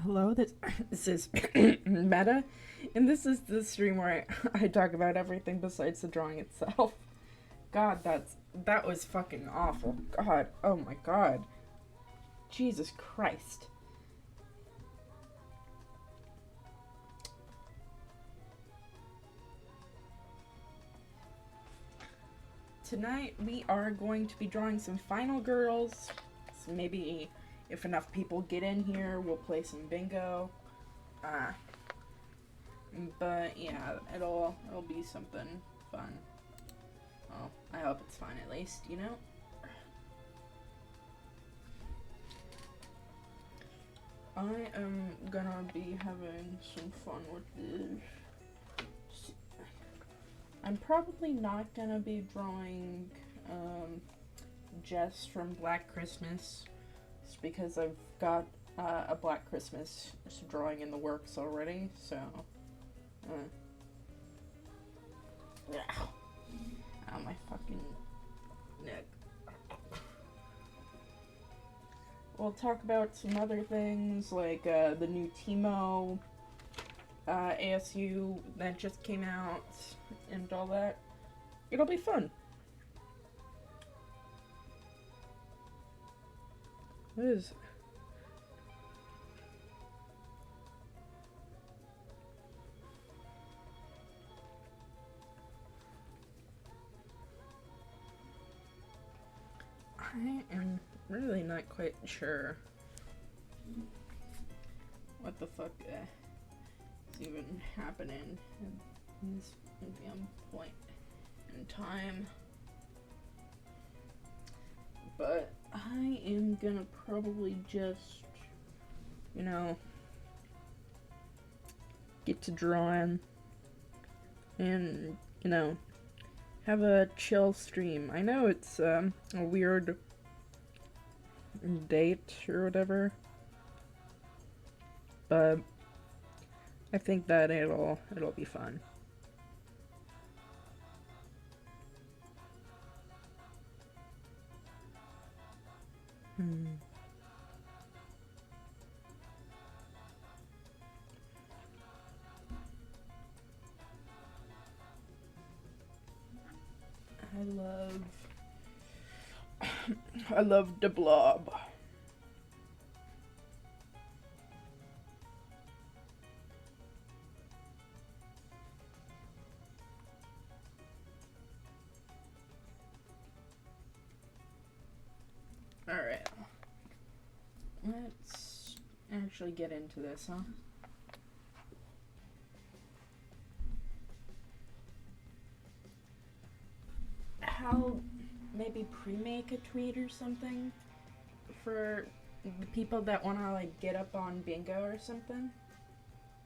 Hello, this is Meta, and this is the stream where I talk about everything besides the drawing itself. God, that was fucking awful. God, oh my god. Jesus Christ. Tonight we are going to be drawing some Final Girls. So maybe if enough people get in here, we'll play some bingo. Uh, but yeah, it'll be something fun. Well, I hope it's fun at least, you know? I am gonna be having some fun with this. I'm probably not gonna be drawing Jess from Black Christmas, just because I've got a Black Christmas drawing in the works already, so. Yeah. Ow, my fucking neck. We'll talk about some other things, like the new Teemo ASU that just came out, and all that. It'll be fun. What is... I am really not quite sure what the fuck is even happening in this damn point in time. But I am gonna probably just, you know, get to drawing and, you know, have a chill stream. I know it's a weird date or whatever, but I think that it'll be fun. I love the blob. Alright. Let's actually get into this, huh? I'll maybe pre-make a tweet or something for the people that want to like get up on bingo or something.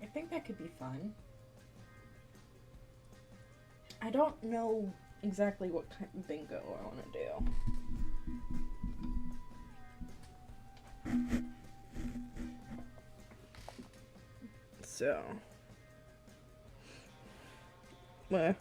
I think that could be fun. I don't know exactly what kind of bingo I want to do. So, well,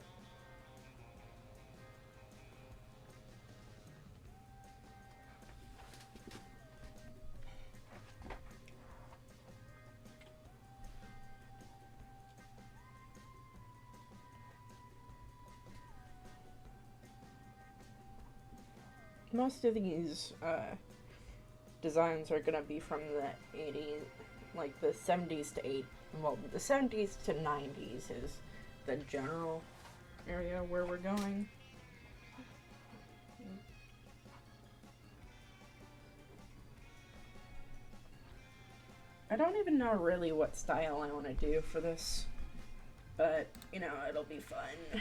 most of these designs are gonna be from the 80s, like the 70s to 80s. Well, the 70s to 90s is the general area where we're going. I don't even know really what style I want to do for this, but, you know, it'll be fun.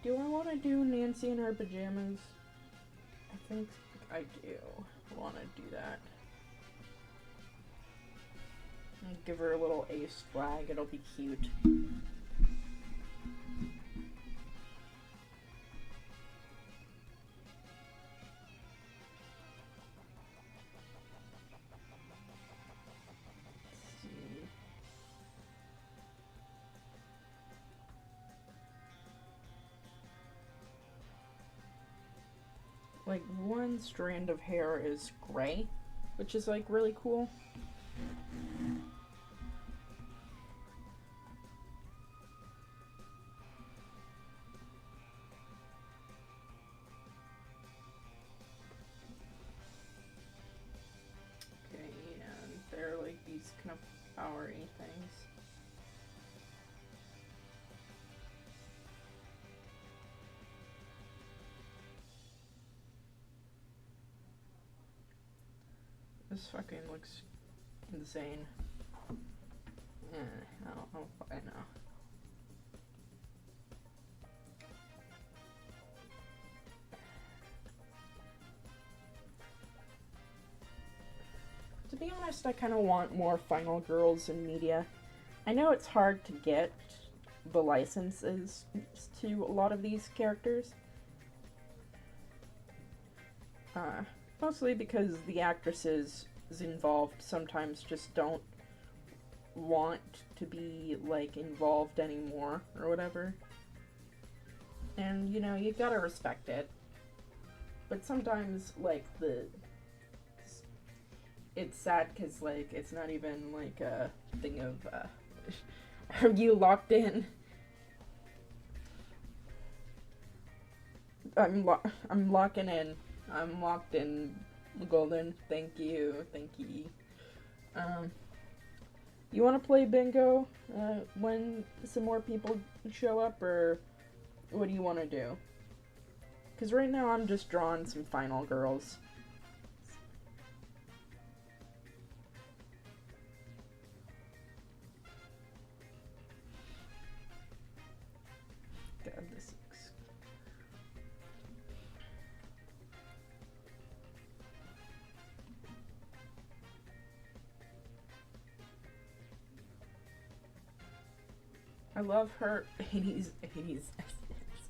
Do I want to do Nancy in her pajamas? I think I do want to do that. I'll give her a little ace flag, it'll be cute. Like, one strand of hair is gray, which is, like, really cool. Okay, and they're, like, these kind of flowery things. This fucking looks insane. I don't know if I know. To be honest, I kind of want more final girls in media. I know it's hard to get the licenses to a lot of these characters. Mostly because the actresses involved sometimes just don't want to be, like, involved anymore or whatever. And, you know, you gotta respect it. But sometimes, like, it's sad because, like, it's not even, like, a thing of, are you locked in? I'm locking in. I'm locked in, Golden. Thank you. Thank you. You want to play bingo when some more people show up, or what do you want to do? Because right now I'm just drawing some final girls. God, this looks... I love her 80s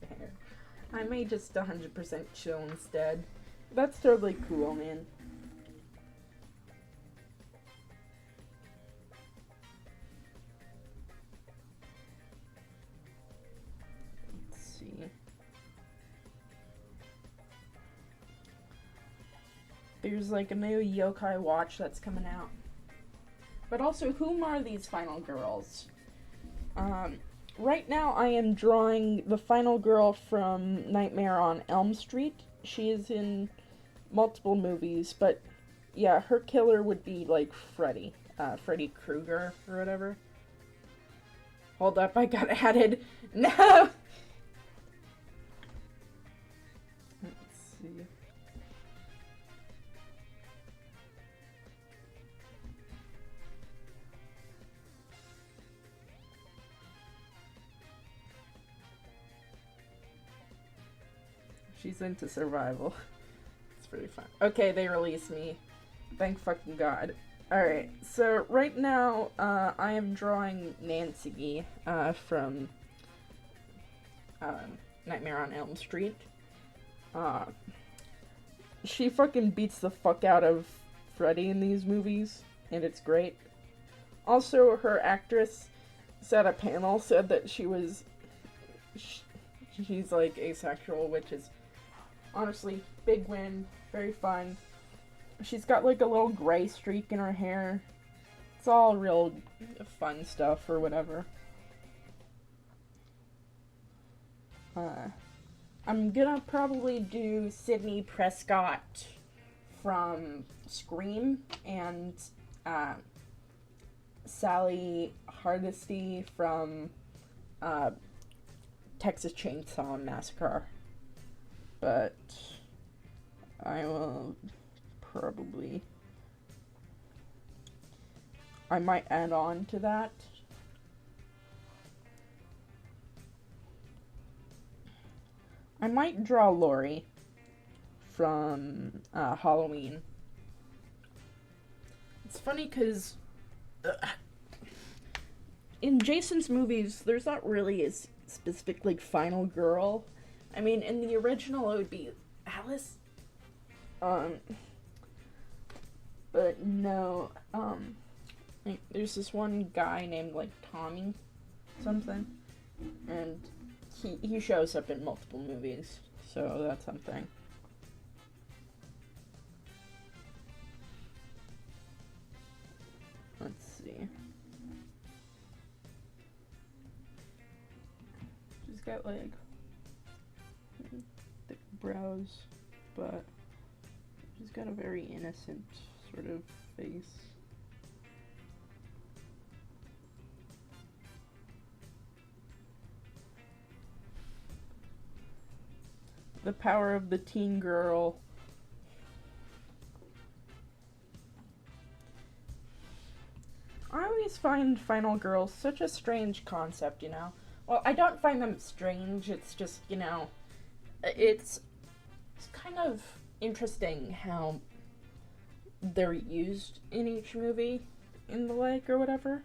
hair. I may just 100% chill instead. That's totally cool, man. Let's see. There's like a new yokai watch that's coming out. But also, whom are these final girls? Right now I am drawing the final girl from Nightmare on Elm Street. She is in multiple movies, but yeah, her killer would be like Freddy. Freddy Krueger or whatever. Hold up, I got added. No! Let's see. She's into survival. It's pretty fun. Okay, they released me. Thank fucking God. Alright, so right now, I am drawing Nancy, from, Nightmare on Elm Street. She fucking beats the fuck out of Freddy in these movies, and it's great. Also, her actress at a panel said that she's like asexual, which is honestly big win, very fun. She's got like a little gray streak in her hair. It's all real fun stuff or whatever. I'm gonna probably do Sydney Prescott from Scream and Sally Hardesty from Texas Chainsaw Massacre. But I will probably... I might add on to that. I might draw Laurie from Halloween. It's funny because in Jason's movies, there's not really a specific like final girl. I mean, in the original, it would be Alice. But no, like, there's this one guy named like Tommy something, and he shows up in multiple movies, so that's something. got like thick brows, but she's got a very innocent sort of face. The power of the teen girl. I always find final girls such a strange concept, you know? Well, I don't find them strange, it's just, you know, it's kind of interesting how they're used in each movie in the like or whatever.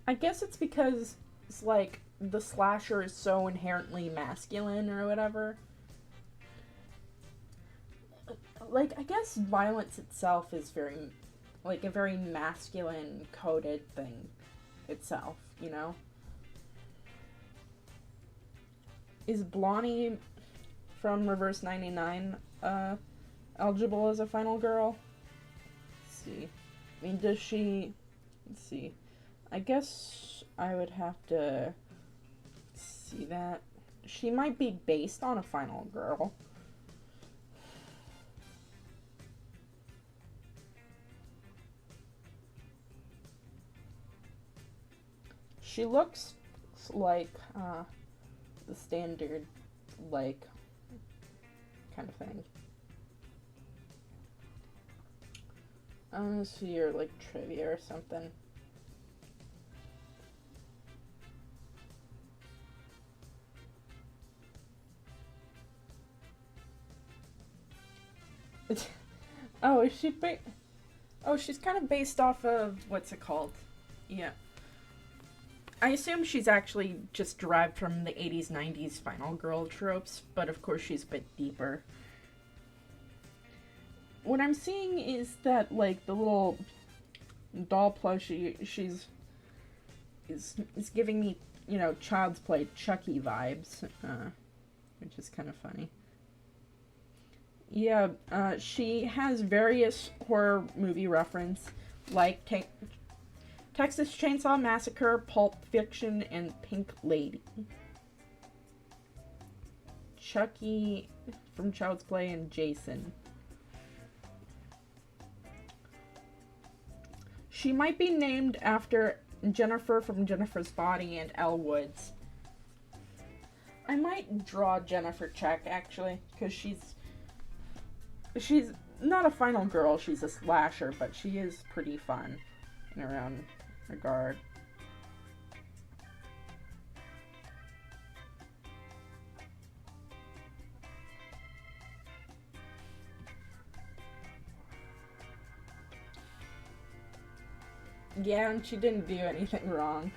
I guess it's because it's like the slasher is so inherently masculine or whatever. Like, I guess violence itself is very, like, a very masculine coded thing itself, you know? Is Blondie from Reverse 99 eligible as a final girl? Let's see. I mean, does she... Let's see. I guess I would have to see that. She might be based on a final girl. She looks like the standard, like, kind of thing. I'm gonna see your, like, trivia or something. Oh, is she oh, she's kind of based off of, what's it called? Yeah. I assume she's actually just derived from the 80s, 90s final girl tropes, but of course she's a bit deeper. What I'm seeing is that, like, the little doll plushie, is giving me, you know, Child's Play Chucky vibes, which is kind of funny. Yeah, she has various horror movie reference, like Texas Chainsaw Massacre, Pulp Fiction, and Pink Lady. Chucky from Child's Play and Jason. She might be named after Jennifer from Jennifer's Body and Elle Woods. I might draw Jennifer Check, actually, because she's not a final girl, she's a slasher, but she is pretty fun in her own regard. Yeah, and she didn't do anything wrong.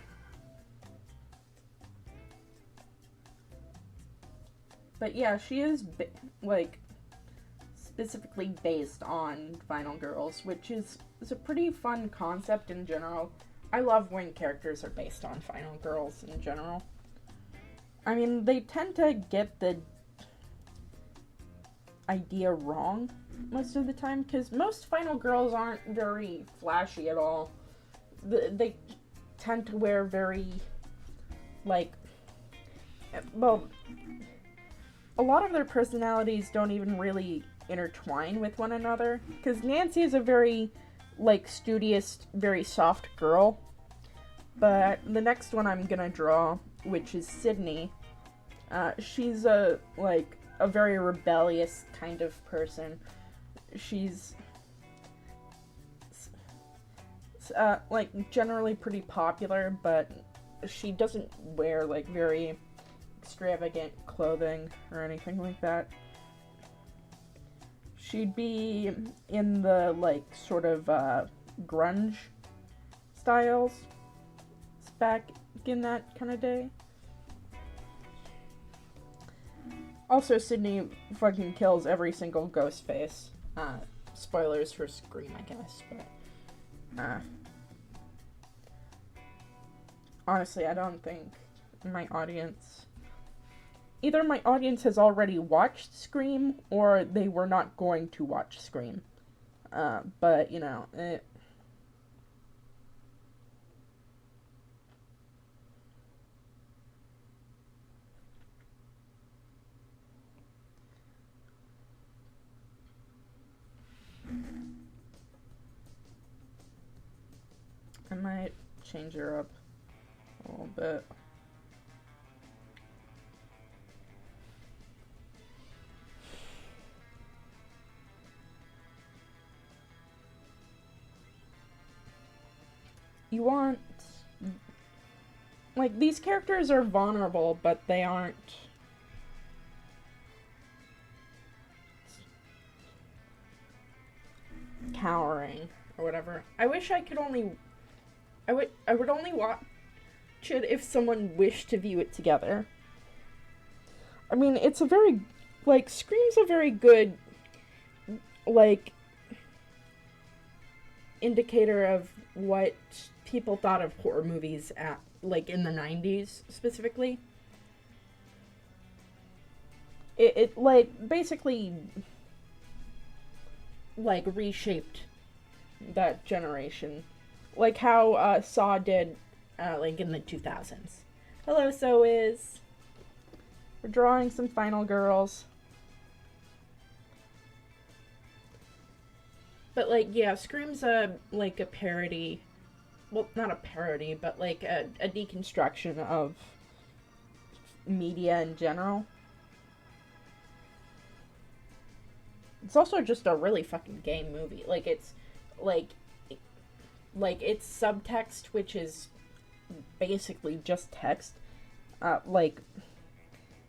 But yeah, she is, like, specifically based on Final Girls, which is a pretty fun concept in general. I love when characters are based on Final Girls in general. I mean, they tend to get the idea wrong most of the time, because most Final Girls aren't very flashy at all. They tend to wear very, like, well, a lot of their personalities don't even really intertwine with one another, because Nancy is a very, like, studious, very soft girl, but the next one I'm gonna draw, which is Sydney, she's a very rebellious kind of person. She's like, generally pretty popular, but she doesn't wear, like, very extravagant clothing or anything like that. She'd be in the, like, sort of grunge styles back in that kind of day. Also, Sydney fucking kills every single ghost face. Spoilers for Scream, I guess, but honestly, I don't think my audience... Either my audience has already watched Scream, or they were not going to watch Scream. But, you know, I might change her up a little bit. You want... Like, these characters are vulnerable, but they aren't... cowering, or whatever. I wish I could only... I would only watch it if someone wished to view it together. I mean, it's a very... Like, Scream's a very good... Like... indicator of what people thought of horror movies at, like, in the 90s, specifically. It like, basically, like, reshaped that generation. Like how, Saw did, like, in the 2000s. Hello, So Is. We're drawing some final girls. But, like, yeah, Scream's like, a parody. Well, not a parody, but, like, a deconstruction of media in general. It's also just a really fucking gay movie. Like, it's, like, it's subtext, which is basically just text, like,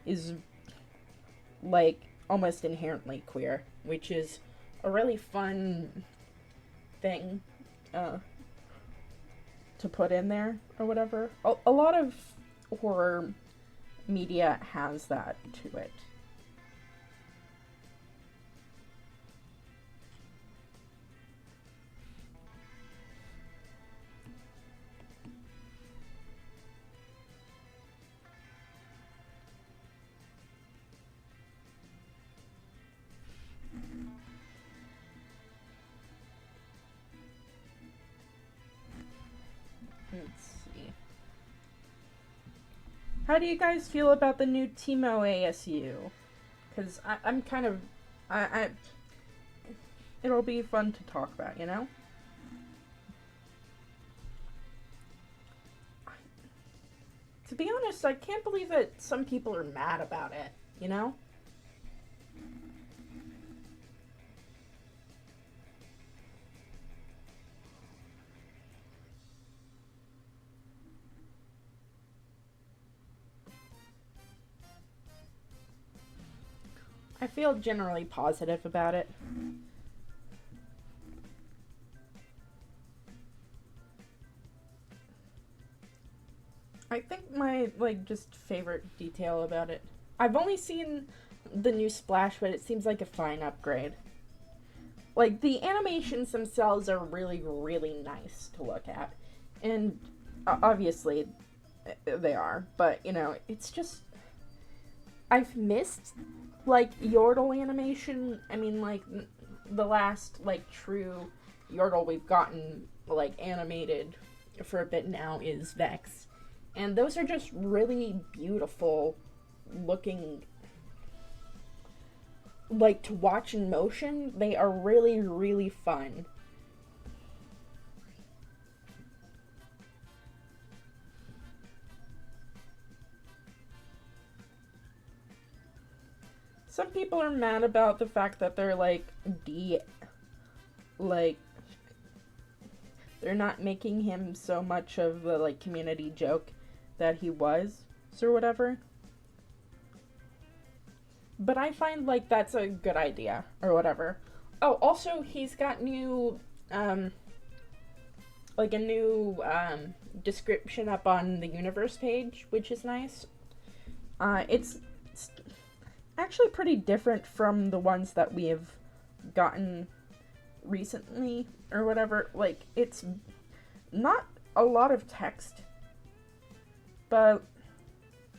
is, like, almost inherently queer, which is a really fun thing to put in there, or whatever. A lot of horror media has that to it. Let's see. How do you guys feel about the new Teemo ASU? Because I'm kind of... It'll be fun to talk about, you know? To be honest, I can't believe that some people are mad about it, you know? I feel generally positive about it. I think my, like, just favorite detail about it... I've only seen the new Splash, but it seems like a fine upgrade. Like, the animations themselves are really, really nice to look at. And, obviously, they are. But, you know, it's just... I've missed, like, Yordle animation. I mean, like, the last, like, true Yordle we've gotten, like, animated for a bit now is Vex. And those are just really beautiful looking, like, to watch in motion. They are really, really fun. Some people are mad about the fact that they're, like, like, they're not making him so much of the, like, community joke that he was, or whatever. But I find, like, that's a good idea, or whatever. Oh, also, he's got new, like, a new, description up on the universe page, which is nice. It's actually pretty different from the ones that we have gotten recently, or whatever. Like, it's not a lot of text, but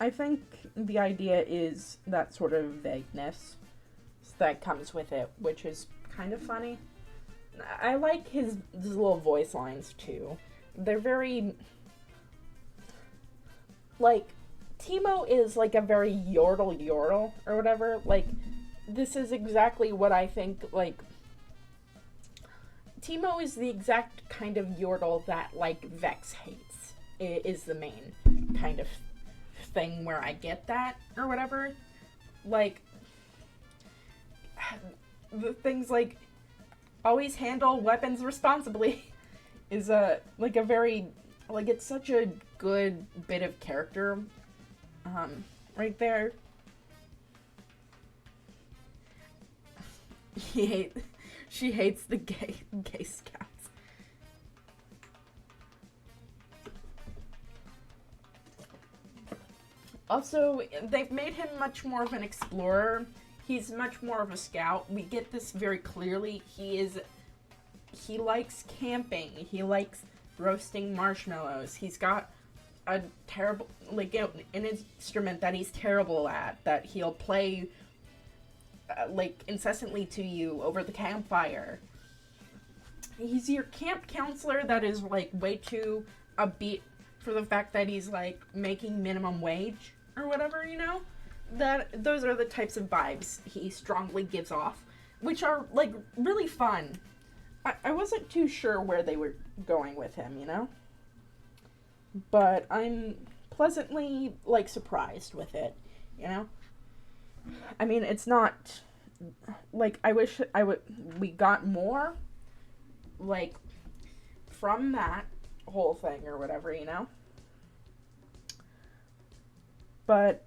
I think the idea is that sort of vagueness that comes with it, which is kind of funny. I like his little voice lines, too. They're very... Like, Teemo is, like, a very yordle, or whatever. Like, this is exactly what I think, like, Teemo is the exact kind of Yordle that, like, Vex hates. It is the main kind of thing where I get that, or whatever. Like, the things like, always handle weapons responsibly is like a very, like, it's such a good bit of character, right there. She hates the gay scouts. Also, they've made him much more of an explorer. He's much more of a scout. We get this very clearly. He likes camping. He likes roasting marshmallows. He's got a terrible, like, an instrument that he's terrible at, that he'll play, like, incessantly to you over the campfire. He's your camp counselor that is, like, way too upbeat for the fact that he's, like, making minimum wage or whatever, you know? Those are the types of vibes he strongly gives off, which are, like, really fun. I wasn't too sure where they were going with him, you know? But I'm pleasantly, like, surprised with it, you know? I mean, it's not, like, I wish we got more, like, from that whole thing or whatever, you know? But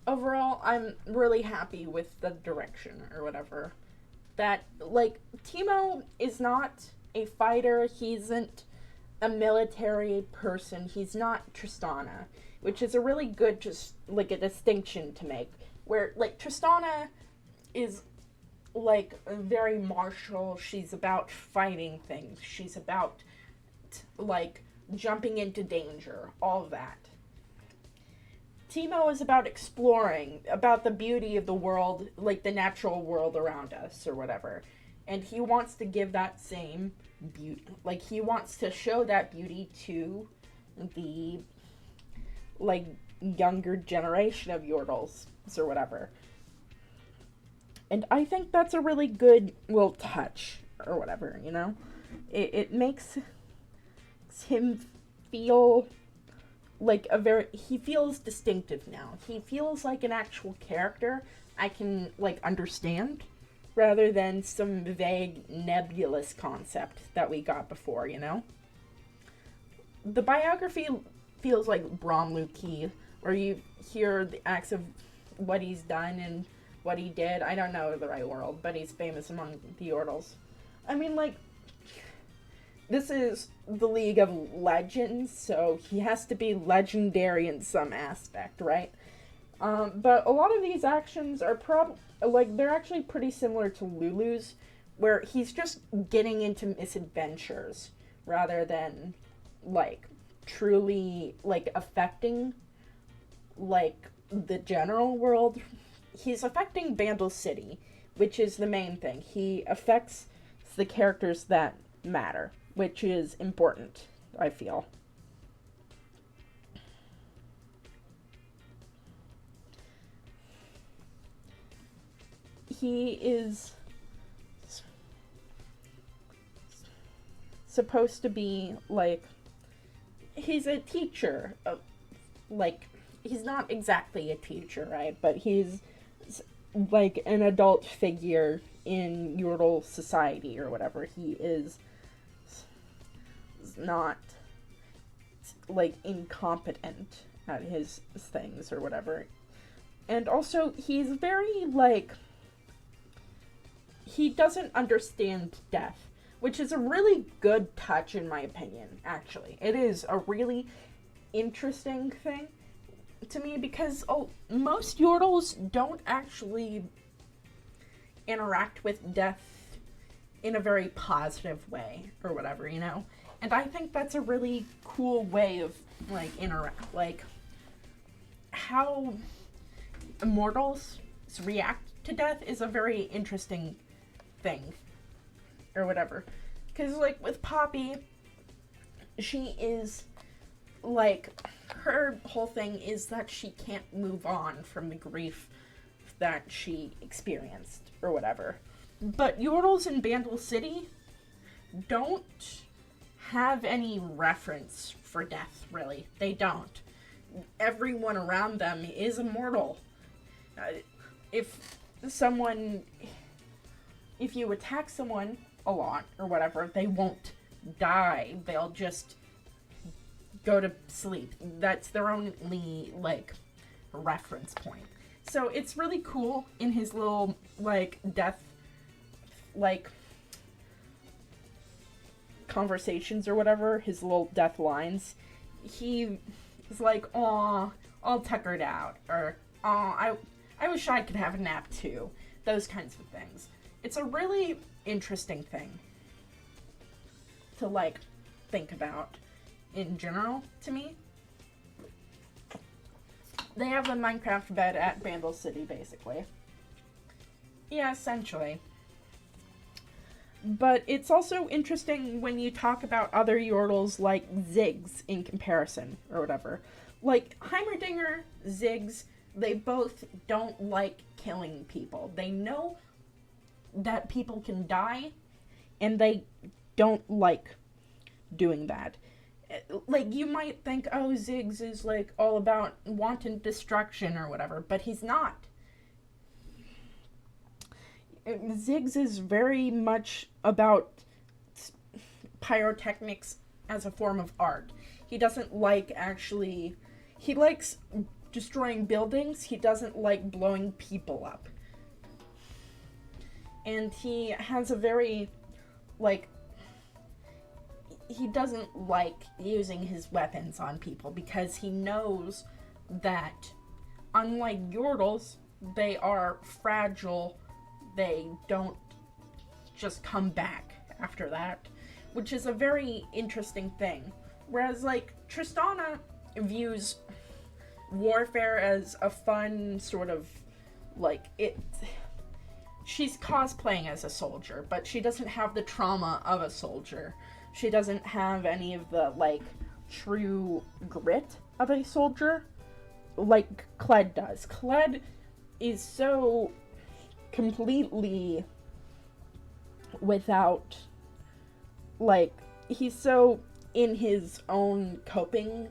overall, I'm really happy with the direction or whatever. That, like, Teemo is not a fighter, he isn't a military person, he's not Tristana, which is a really good, just, like, a distinction to make, where, like, Tristana is, like, very martial, she's about fighting things, she's about, like, jumping into danger, all of that. Teemo is about exploring, about the beauty of the world, like the natural world around us, or whatever. And he wants to give that same beauty, like, he wants to show that beauty to the, like, younger generation of Yordles, or whatever. And I think that's a really good, well, touch, or whatever, you know? It makes him feel like he feels distinctive now. He feels like an actual character I can, like, understand, rather than some vague, nebulous concept that we got before, you know? The biography feels like Bromley, where you hear the acts of what he's done and what he did. I don't know the right world, but he's famous among the Yordles. I mean, like, this is the League of Legends, so he has to be legendary in some aspect, right? But a lot of these actions are they're actually pretty similar to Lulu's, where he's just getting into misadventures, rather than, like, truly, like, affecting, like, the general world. He's affecting Bandle City, which is the main thing. He affects the characters that matter, which is important, I feel. He is supposed to be, like, he's a teacher. Like, he's not exactly a teacher, right? But he's, like, an adult figure in Yordle society or whatever. He is not, like, incompetent at his things or whatever. And also, he's very, like, he doesn't understand death, which is a really good touch in my opinion, actually. It is a really interesting thing to me, because most Yordles don't actually interact with death in a very positive way or whatever, you know? And I think that's a really cool way of, like, like, how immortals react to death is a very interesting thing, or whatever. Because, like, with Poppy, she is, like, her whole thing is that she can't move on from the grief that she experienced, or whatever. But Yordles in Bandle City, don't have any reference for death, really. They don't. Everyone around them is immortal. If you attack someone a lot or whatever, they won't die. They'll just go to sleep. That's their only, like, reference point. So it's really cool in his little, like, death, like, conversations or whatever, his little death lines. He is like, "Aw, all tuckered out," or "Aw, I wish I could have a nap too." Those kinds of things. It's a really interesting thing to, like, think about in general, to me. They have a Minecraft bed at Bandle City, basically. Yeah, essentially. But it's also interesting when you talk about other Yordles like Ziggs in comparison, or whatever. Like, Heimerdinger, Ziggs, they both don't like killing people. They know that people can die, and they don't like doing that. Like, you might think, oh, Ziggs is, like, all about wanton destruction or whatever, but he's not. Ziggs is very much about pyrotechnics as a form of art. He doesn't like actually... He likes destroying buildings. He doesn't like blowing people up. And he has a very, like... He doesn't like using his weapons on people because he knows that, unlike Yordles, they are fragile. They don't just come back after that, which is a very interesting thing. Whereas, like, Tristana views warfare as a fun sort of, like, she's cosplaying as a soldier, but she doesn't have the trauma of a soldier. She doesn't have any of the, like, true grit of a soldier like Kled does. Kled is so completely without, like, he's so in his own coping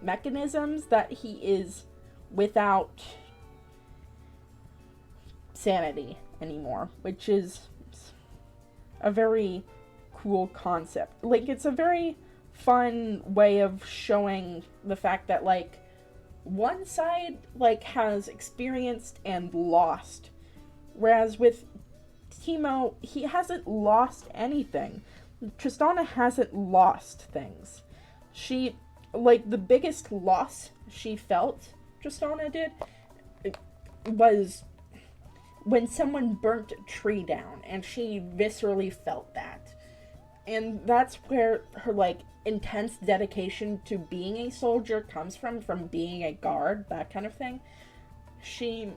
mechanisms that he is without sanity anymore, which is a very cool concept. Like, it's a very fun way of showing the fact that, like, one side, like, has experienced and lost, whereas with Teemo, he hasn't lost anything. Tristana hasn't lost things. She, like, the biggest loss she felt, Tristana did, was when someone burnt a tree down, and she viscerally felt that. And that's where her, like, intense dedication to being a soldier comes from being a guard, that kind of thing. She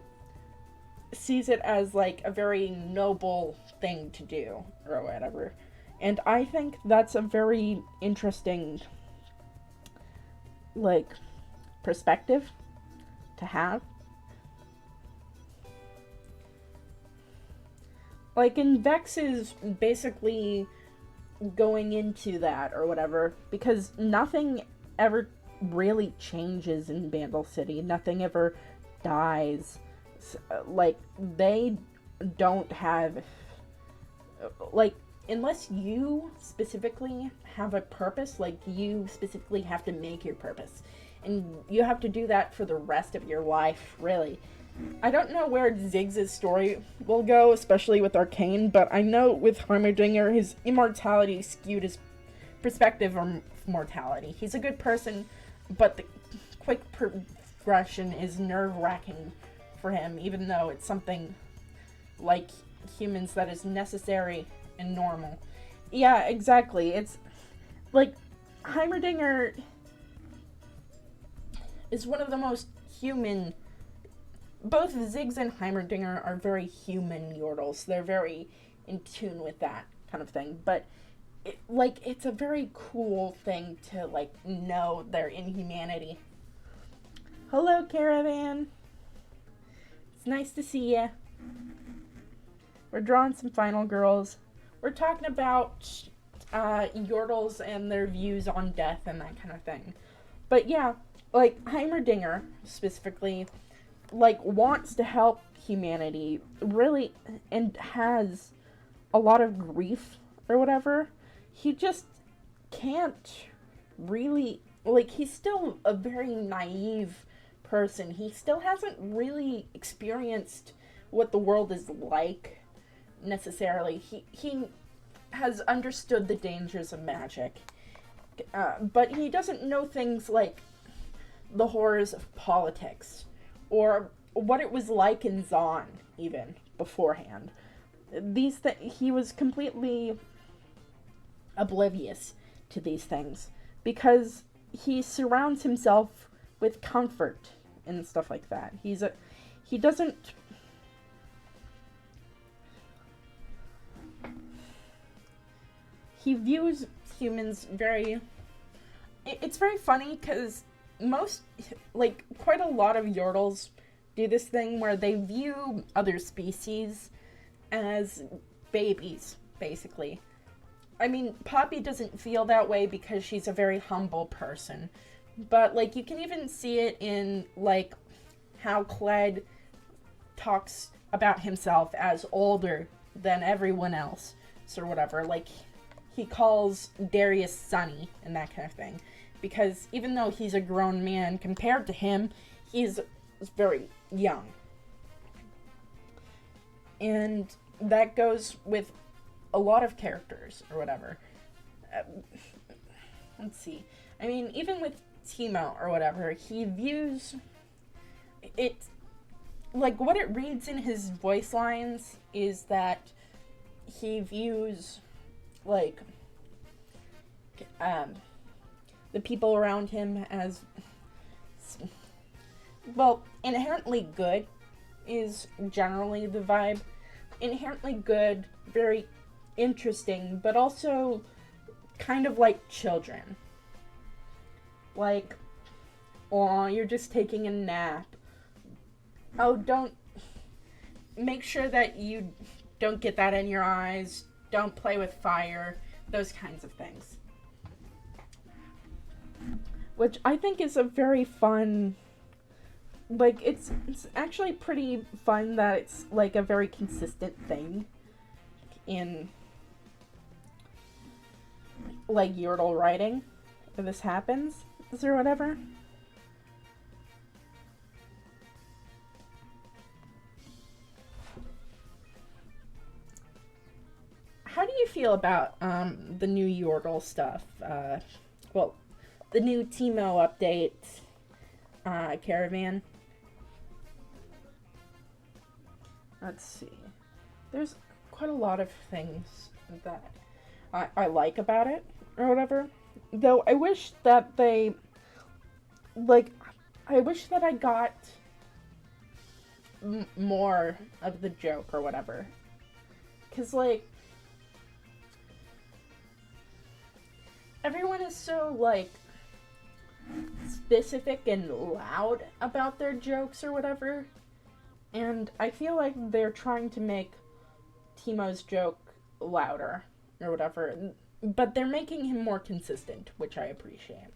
sees it as, like, a very noble thing to do, or whatever. And I think that's a very interesting, like, perspective to have. Like, and Vex is basically going into that or whatever, because nothing ever really changes in Bandle City. Nothing ever dies. Like, they don't have, like, unless you specifically have a purpose, like, you specifically have to make your purpose, and you have to do that for the rest of your life, really. I don't know where Ziggs' story will go, especially with Arcane, but I know with Heimerdinger, his immortality skewed his perspective on mortality. He's a good person, but the quick progression is nerve-wracking for him, even though it's something like humans that is necessary and normal. Yeah, exactly. It's like Heimerdinger is one of the most human. Both Ziggs and Heimerdinger are very human Yordles. They're very in tune with that kind of thing. But, it's a very cool thing to, like, know their inhumanity. Hello, Caravan. It's nice to see ya. We're drawing some final girls. We're talking about Yordles and their views on death and that kind of thing. But yeah, like Heimerdinger specifically, like wants to help humanity really, and has a lot of grief or whatever. He just can't really, like, he's still a very naive person. He still hasn't really experienced what the world is like necessarily. He has understood the dangers of magic, but he doesn't know things like the horrors of politics or what it was like in Zon even beforehand. He was completely oblivious to these things because he surrounds himself with comfort and stuff like that. He doesn't he views humans very, it's very funny because most, like, quite a lot of Yordles do this thing where they view other species as babies, basically. I mean, Poppy doesn't feel that way because she's a very humble person. But, like, you can even see it in, like, how Kled talks about himself as older than everyone else, or whatever. Like, he calls Darius Sonny and that kind of thing. Because even though he's a grown man, compared to him, he's very young. And that goes with a lot of characters or whatever. Let's see. I mean, even with Teemo or whatever, he views it, like, what it reads in his voice lines is that he views, like, the people around him as, well, inherently good is generally the vibe. Inherently good, very interesting, but also kind of like children. Like, aw, you're just taking a nap. Oh, don't, make sure that you don't get that in your eyes. Don't play with fire. Those kinds of things. Which I think is a very fun, like, it's actually pretty fun that it's, like, a very consistent thing in, like, Yordle writing. If this happens, or whatever. How do you feel about the new Yordle stuff? Well, the new Teemo update, Caravan. Let's see. There's quite a lot of things that I like about it, or whatever. Though I wish that they, like, I wish that I got more of the joke or whatever. Because, like, everyone is so, like, specific and loud about their jokes or whatever. And I feel like they're trying to make Teemo's joke louder or whatever. But they're making him more consistent, which I appreciate.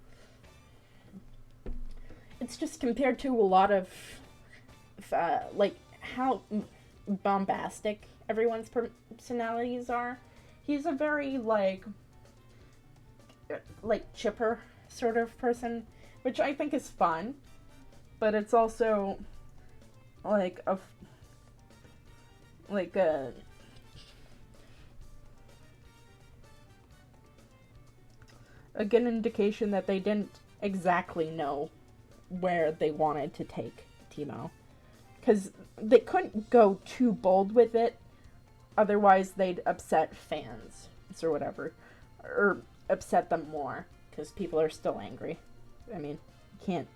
It's just compared to a lot of, like, how bombastic everyone's personalities are. He's a very, like, chipper sort of person, which I think is fun, but it's also like a good indication that they didn't exactly know where they wanted to take Teemo, because they couldn't go too bold with it, otherwise they'd upset fans or whatever, or upset them more, because people are still angry. I mean, can't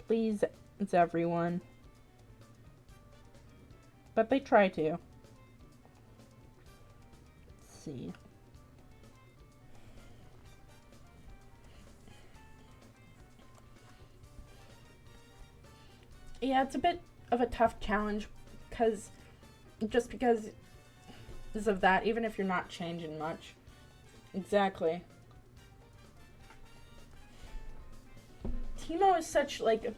please everyone, but they try to. Let's see. Yeah, it's a bit of a tough challenge because just because of that, even if you're not changing much. Exactly. Teemo is such, like,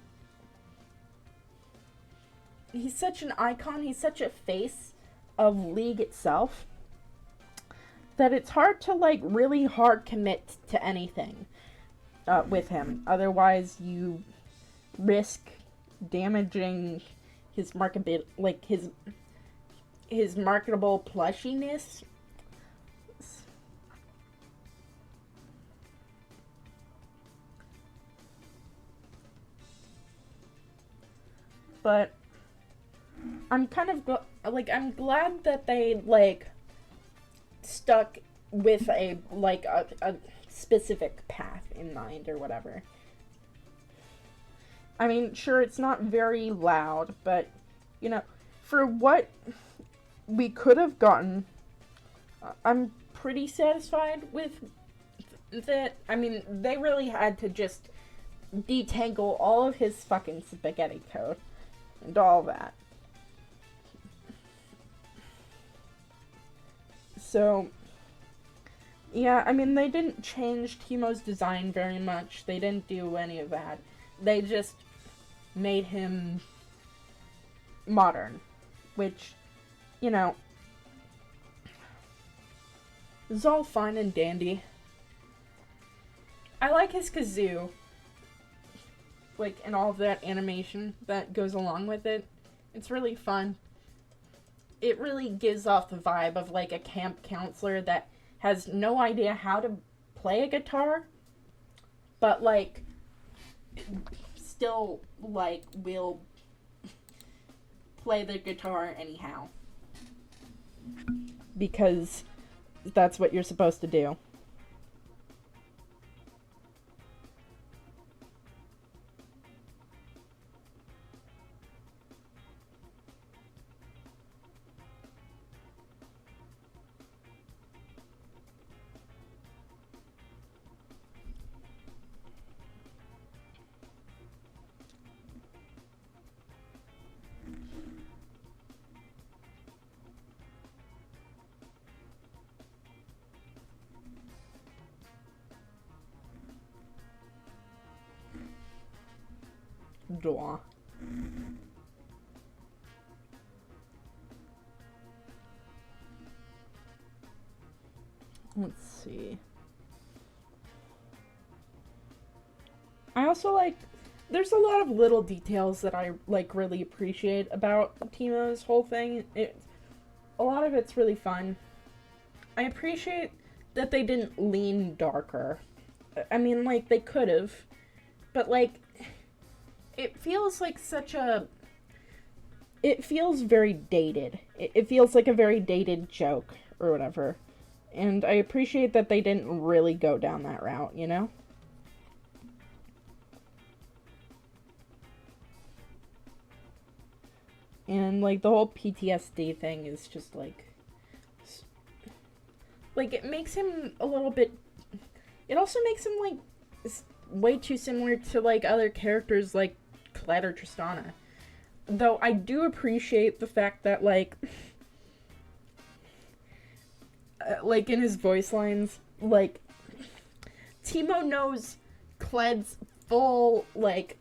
he's such an icon, he's such a face of League itself, that it's hard to, like, really hard commit to anything with him. Otherwise, you risk damaging his like, his marketable plushiness. But I'm kind of I'm glad that they, like, stuck with a specific path in mind or whatever. I mean, sure, it's not very loud, but, you know, for what we could have gotten, I'm pretty satisfied with that. I mean, they really had to just detangle all of his fucking spaghetti code and all that. So, yeah, I mean, they didn't change Teemo's design very much. They didn't do any of that. They just made him modern, which, you know, is all fine and dandy. I like his kazoo, like, and all of that animation that goes along with it. It's really fun. It really gives off the vibe of, like, a camp counselor that has no idea how to play a guitar, but, like, still, like, will play the guitar anyhow. Because that's what you're supposed to do. Draw. Let's see. I also like, there's a lot of little details that I, like, really appreciate about Teemo's whole thing. A lot of it's really fun. I appreciate that they didn't lean darker. I mean, like, they could have, but, like, it feels like it feels very dated. It feels like a very dated joke or whatever. And I appreciate that they didn't really go down that route, you know? And, like, the whole PTSD thing is just, like, it makes him a little bit, it also makes him, like, way too similar to, like, other characters like Kled or Tristana. Though I do appreciate the fact that, like, like, in his voice lines, like, Teemo knows Kled's full, like,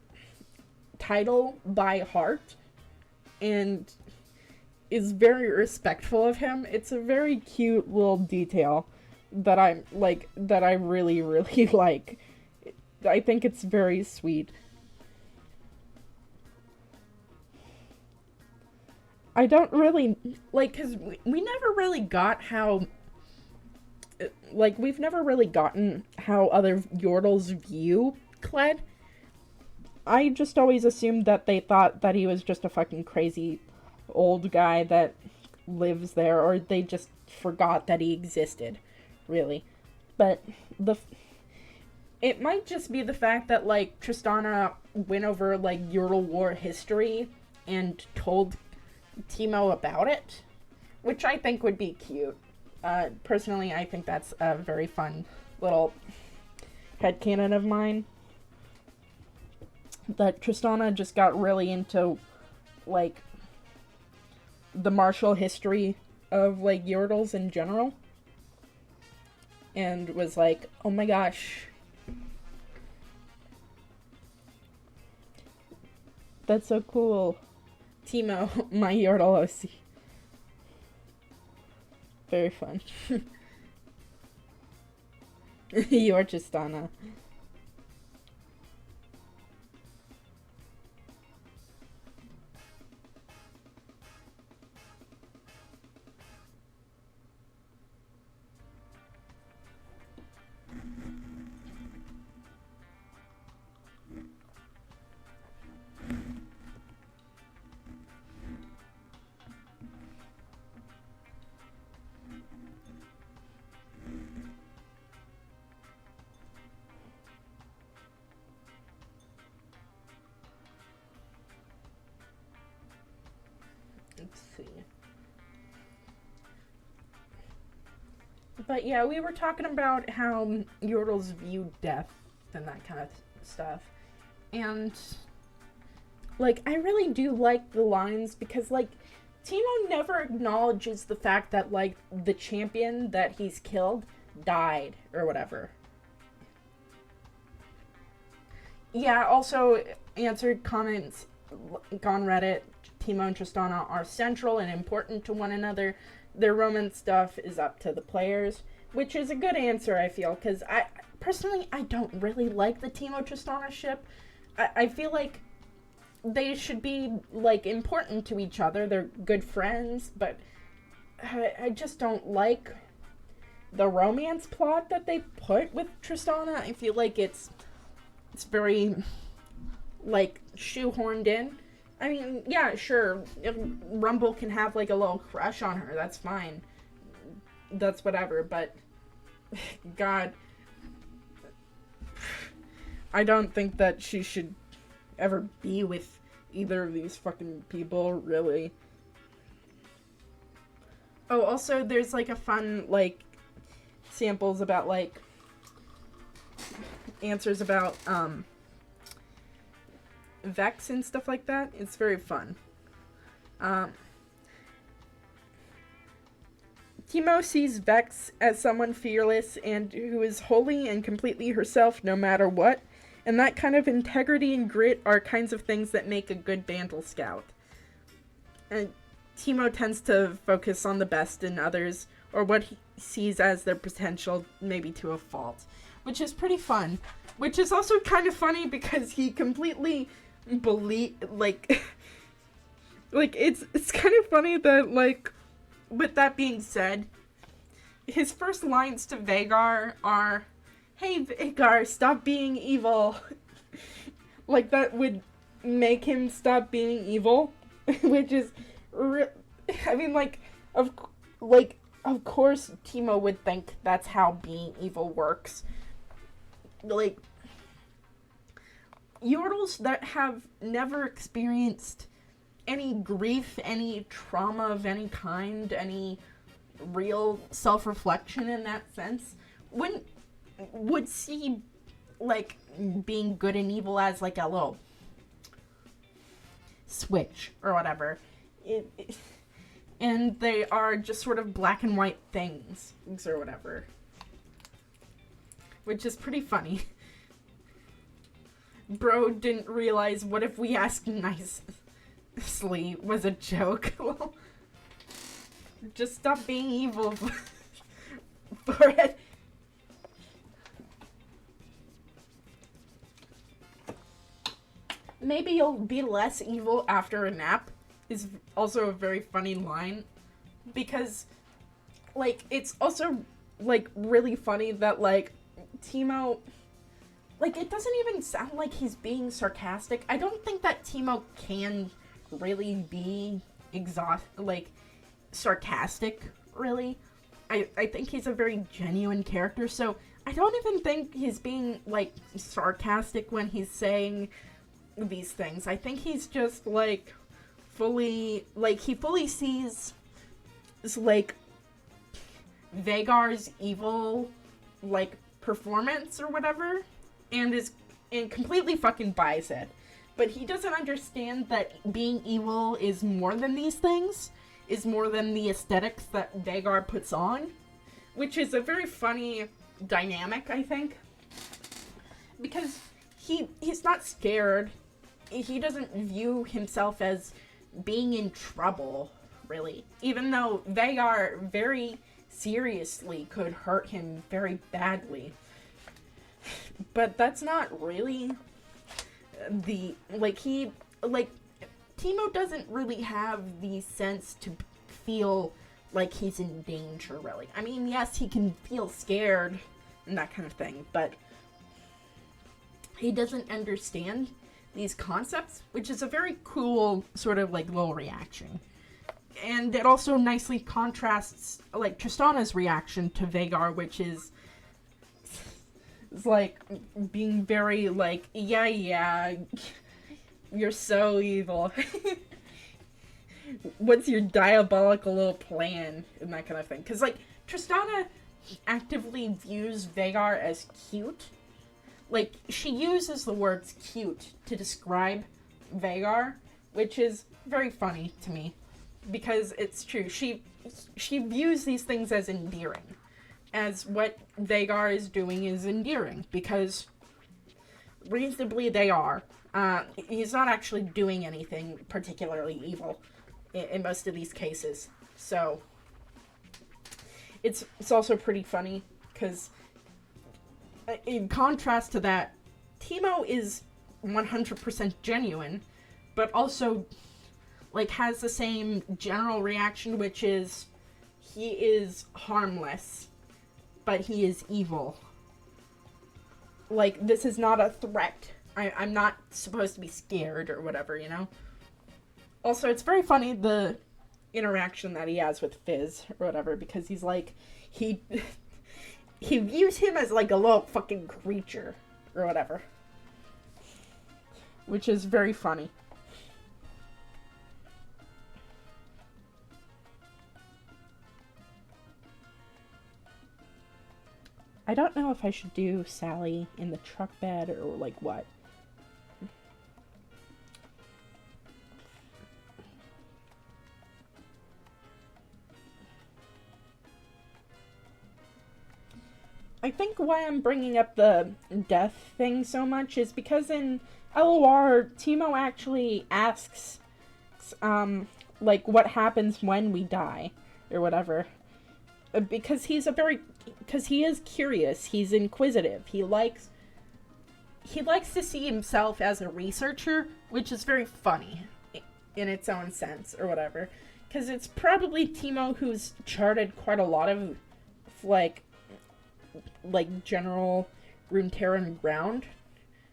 title by heart, and is very respectful of him. It's a very cute little detail that I really, really like. I think it's very sweet. I don't really, like, because we never really got how, like, we've never really gotten how other Yordles view Kled. I just always assumed that they thought that he was just a fucking crazy old guy that lives there, or they just forgot that he existed, really. But it might just be the fact that, like, Tristana went over, like, Yordle War history and told Teemo about it, which I think would be cute. Personally, I think that's a very fun little headcanon of mine. That Tristana just got really into, like, the martial history of like Yordles in general, and was like, oh my gosh, that's so cool. Teemo, my Yordle OC. Very fun. You're Tristana. Let's see. But yeah, we were talking about how Yordles view death and that kind of stuff. And, like, I really do like the lines because, like, Teemo never acknowledges the fact that, like, the champion that he's killed died or whatever. Yeah, also answered comments on Reddit. Teemo and Tristana are central and important to one another. Their romance stuff is up to the players, which is a good answer, I feel, because I don't really like the Teemo Tristana ship. I feel like they should be, like, important to each other. They're good friends, but I just don't like the romance plot that they put with Tristana. I feel like it's very, like, shoehorned in. I mean, yeah, sure, if Rumble can have, like, a little crush on her, that's fine. That's whatever, but, God, I don't think that she should ever be with either of these fucking people, really. Oh, also, there's, like, a fun, like, samples about, like, answers about, Vex and stuff like that. It's very fun. Teemo sees Vex as someone fearless and who is wholly and completely herself no matter what, and that kind of integrity and grit are kinds of things that make a good Vandal Scout. And Teemo tends to focus on the best in others, or what he sees as their potential, maybe to a fault, which is pretty fun. Which is also kind of funny because he completely like it's kind of funny that, like, with that being said, his first lines to Veigar are, "Hey Veigar, stop being evil." Like, that would make him stop being evil, which is I mean, like, of course Teemo would think that's how being evil works. Like, Yordles that have never experienced any grief, any trauma of any kind, any real self-reflection in that sense, would see, like, being good and evil as, like, a little switch or whatever. And they are just sort of black and white things or whatever. Which is pretty funny. Bro didn't realize what if we asked nicely was a joke. Well, just stop being evil for it. Maybe you'll be less evil after a nap is also a very funny line. Because, like, it's also, like, really funny that, like, Teemo, like, it doesn't even sound like he's being sarcastic. I don't think that Teemo can really be sarcastic, really. I think he's a very genuine character, so I don't even think he's being, like, sarcastic when he's saying these things. I think he's just, like, he fully sees, like, Veigar's evil, like, performance or whatever, and completely fucking buys it. But he doesn't understand that being evil is more than these things, is more than the aesthetics that Vhagar puts on, which is a very funny dynamic, I think, because he's not scared. He doesn't view himself as being in trouble, really, even though Vhagar very seriously could hurt him very badly. But that's not really the, like, Teemo doesn't really have the sense to feel like he's in danger, really. I mean, yes, he can feel scared and that kind of thing, but he doesn't understand these concepts, which is a very cool sort of, like, little reaction. And it also nicely contrasts, like, Tristana's reaction to Vhagar, which is, it's like, being very, like, yeah, you're so evil. What's your diabolical little plan? And that kind of thing. Because, like, Tristana actively views Vhagar as cute. Like, she uses the words cute to describe Vhagar, which is very funny to me. Because it's true. She views these things as endearing. As what Vhagar is doing is endearing. Because reasonably they are. He's not actually doing anything particularly evil in most of these cases. So it's also pretty funny because in contrast to that, Teemo is 100% genuine, but also like has the same general reaction, which is he is harmless, but he is evil. Like, this is not a threat. I'm not supposed to be scared or whatever, you know? Also, it's very funny, the interaction that he has with Fizz or whatever, because he's like, he views him as like a little fucking creature or whatever. Which is very funny. I don't know if I should do Sally in the truck bed or like what. I think why I'm bringing up the death thing so much is because in LOR, Teemo actually asks, like, what happens when we die, or whatever. Because he is curious, he's inquisitive, he likes to see himself as a researcher, which is very funny in its own sense, or whatever. Because it's probably Teemo who's charted quite a lot of, like general Runeterran ground,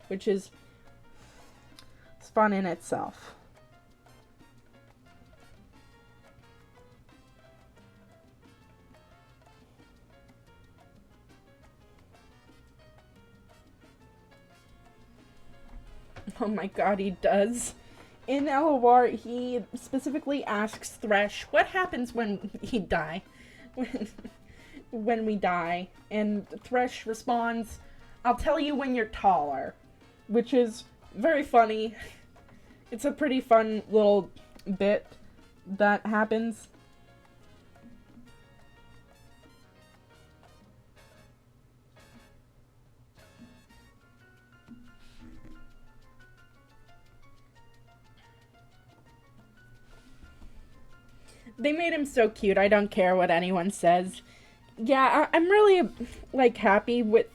which is fun in itself. Oh my god, he does. In LOR, he specifically asks Thresh, what happens when he die? When we die, and Thresh responds, I'll tell you when you're taller, which is very funny. It's a pretty fun little bit that happens. They made him so cute, I don't care what anyone says. Yeah, I'm really, like, happy with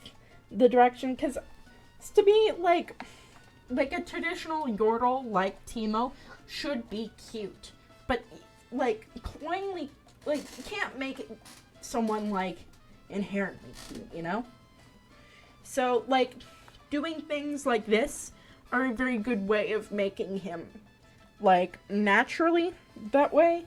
the direction, because to me, like a traditional Yordle, like Teemo, should be cute. But, like, cloyingly, like, you can't make someone, like, inherently cute, you know? So, like, doing things like this are a very good way of making him, like, naturally that way.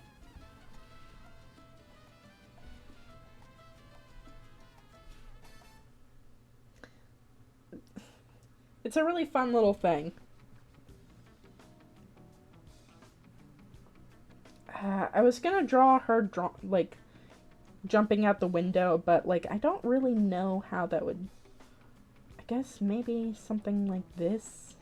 It's a really fun little thing. I was gonna draw her, like, jumping out the window, but, like, I don't really know how that would... I guess maybe something like this?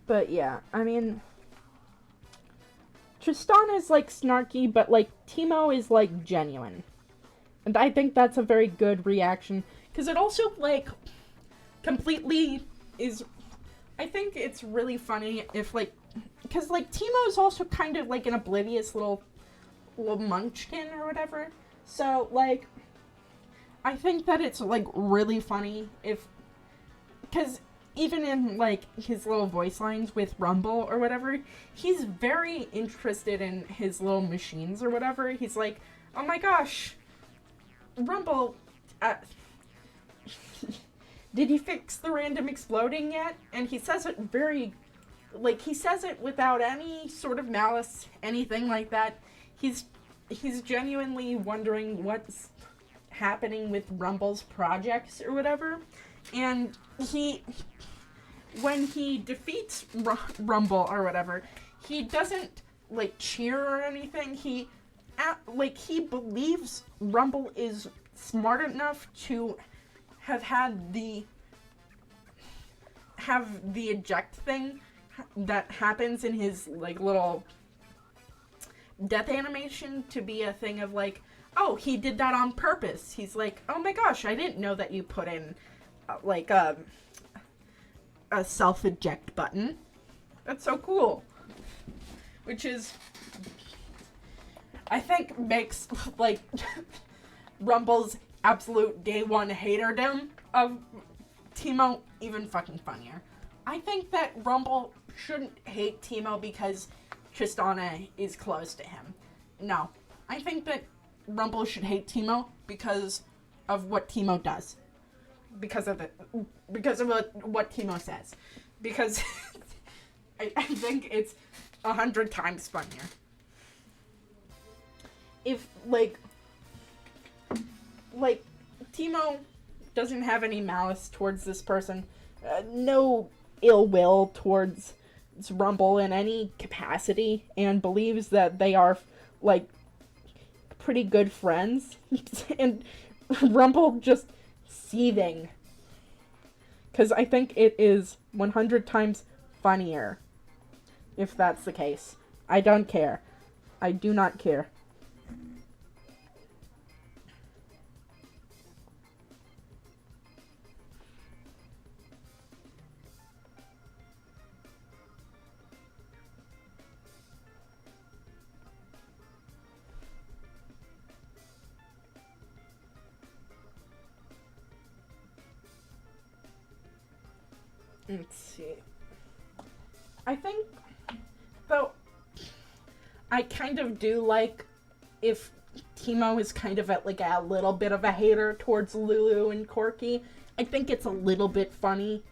But yeah, I mean, Tristan is like snarky, but like Teemo is like genuine. And I think that's a very good reaction. Because it also like completely is. I think it's really funny if like. Because like Teemo is also kind of like an oblivious little munchkin or whatever. So like. I think that it's like really funny if. Because even in like his little voice lines with Rumble or whatever, he's very interested in his little machines or whatever. He's like, oh my gosh, Rumble, did he fix the random exploding yet? And he says it very, like, he says it without any sort of malice, anything like that. He's genuinely wondering what's happening with Rumble's projects or whatever. And when he defeats Rumble or whatever, he doesn't like cheer or anything. He believes Rumble is smart enough to have the eject thing that happens in his like little death animation to be a thing of like, oh, he did that on purpose. He's like, oh my gosh, I didn't know that you put in like a self-eject button. That's so cool. Which is, I think, makes like Rumble's absolute day one haterdom of Teemo even fucking funnier. I think that Rumble shouldn't hate Teemo because Tristana is close to him. No. I think that Rumble should hate Teemo because of what Teemo does. Because of what Teemo says. Because I think it's 100 times funnier. If, like, Teemo doesn't have any malice towards this person, no ill will towards Rumble in any capacity, and believes that they are, like, pretty good friends, and Rumble just seething. Because I think it is 100 times funnier if that's the case. I don't care. I do not care. Let's see. I think, though, I kind of do like if Teemo is kind of at like a little bit of a hater towards Lulu and Corki. I think it's a little bit funny.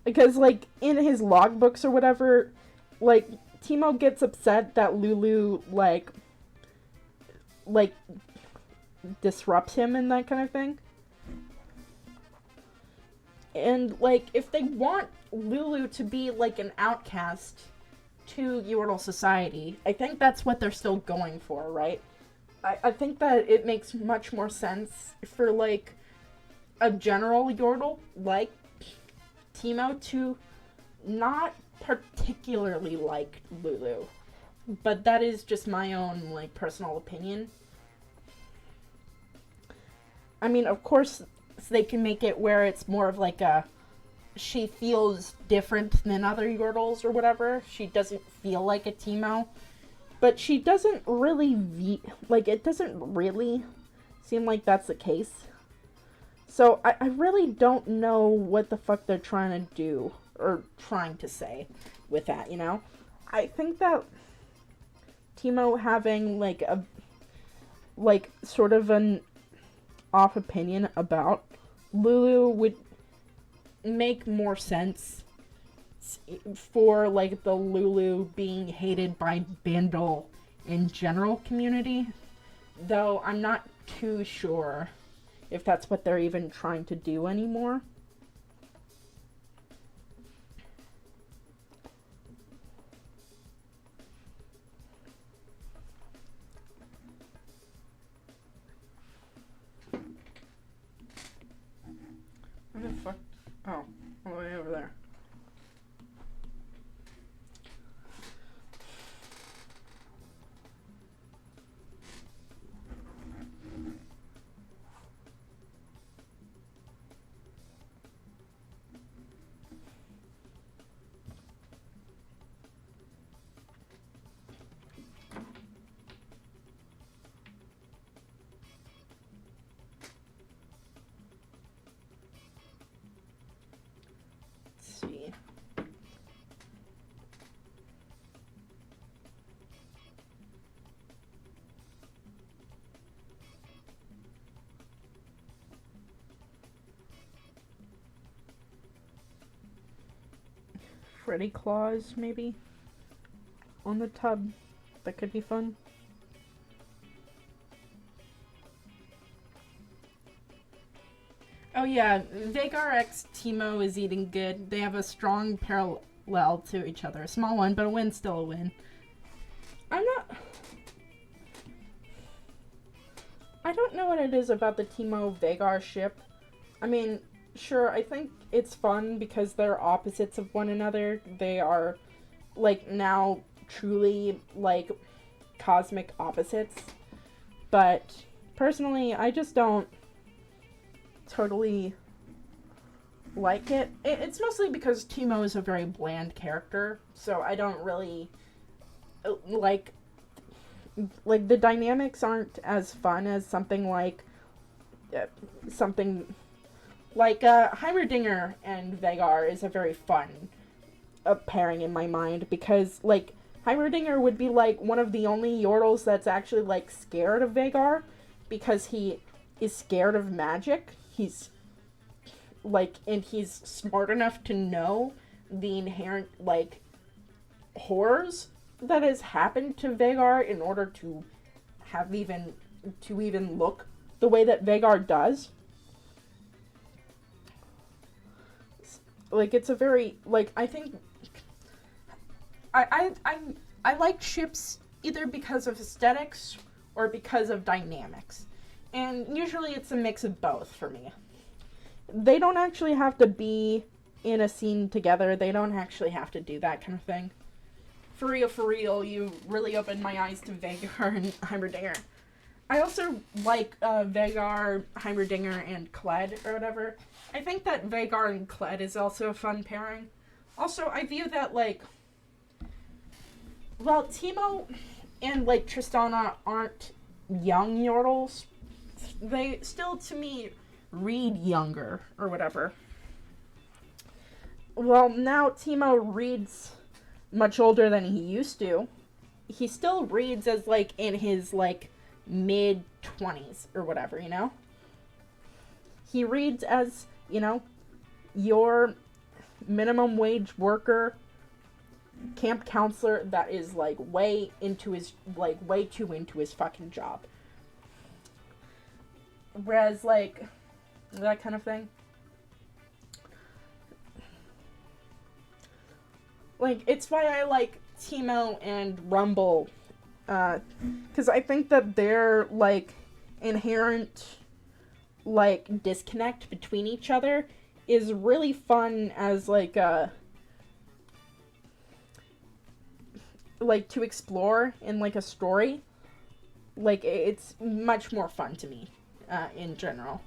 Because, like, in his logbooks or whatever, like, Teemo gets upset that Lulu, like, disrupts him and that kind of thing. And, like, if they want Lulu to be, like, an outcast to Yordle society, I think that's what they're still going for, right? I think that it makes much more sense for, like, a general Yordle, like Teemo, to not particularly like Lulu. But that is just my own, like, personal opinion. I mean, of course, they can make it where it's more of like a, she feels different than other Yordles or whatever. She doesn't feel like a Teemo. But she doesn't really, it doesn't really seem like that's the case. So I really don't know what the fuck they're trying to do, or trying to say with that, you know? I think that Teemo having, like, a, like, sort of an off opinion about Lulu would make more sense for, like, the Lulu being hated by Bandle in general community, though I'm not too sure if that's what they're even trying to do anymore. Freddy Claus, maybe, on the tub. That could be fun. Oh yeah, Vagar X Teemo is eating good. They have a strong parallel to each other. A small one, but a win's still a win. I don't know what it is about the Teemo Vagar ship. I mean, sure, I think it's fun because they're opposites of one another. They are, like, now truly, like, cosmic opposites. But personally, I just don't totally like it. It's mostly because Teemo is a very bland character, so I don't really like the dynamics aren't as fun as something like Heimerdinger and Vagar is a very fun pairing in my mind, because like Heimerdinger would be like one of the only Yordles that's actually like scared of Vagar, because he is scared of magic. He's like, and he's smart enough to know the inherent like horrors that has happened to Vagar in order to have even look the way that Vagar does. Like, it's a very, like, I think I like ships either because of aesthetics or because of dynamics. And usually it's a mix of both for me. They don't actually have to be in a scene together. They don't actually have to do that kind of thing. For real, you really opened my eyes to Vagar and Heimerdinger. I also like Vagar, Heimerdinger, and Kled, or whatever. I think that Vagar and Kled is also a fun pairing. Also, I view that, like, well, Teemo and, like, Tristana aren't young Yordles. They still, to me, read younger, or whatever. Well, now Teemo reads much older than he used to. He still reads as, like, in his, like, mid-20s, or whatever, you know? He reads as, you know, your minimum wage worker, camp counselor that is, like, way too into his fucking job. Whereas, like, that kind of thing. Like, it's why I like Teemo and Rumble. Because I think that their, like, inherent, like, disconnect between each other is really fun as, like, to explore in, like, a story. Like, it's much more fun to me, in general.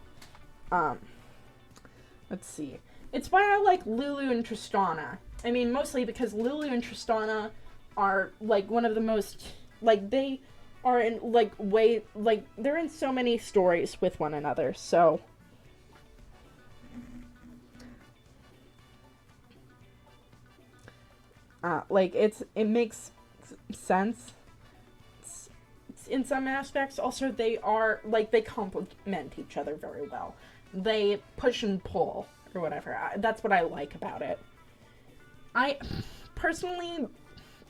Let's see. It's why I like Lulu and Tristana. I mean, mostly because Lulu and Tristana are, like, one of the most, like, they are in, like, way, like, they're in so many stories with one another, so. Like, it makes sense in some aspects. Also, they are, like, they complement each other very well. They push and pull, or whatever. That's what I like about it. I personally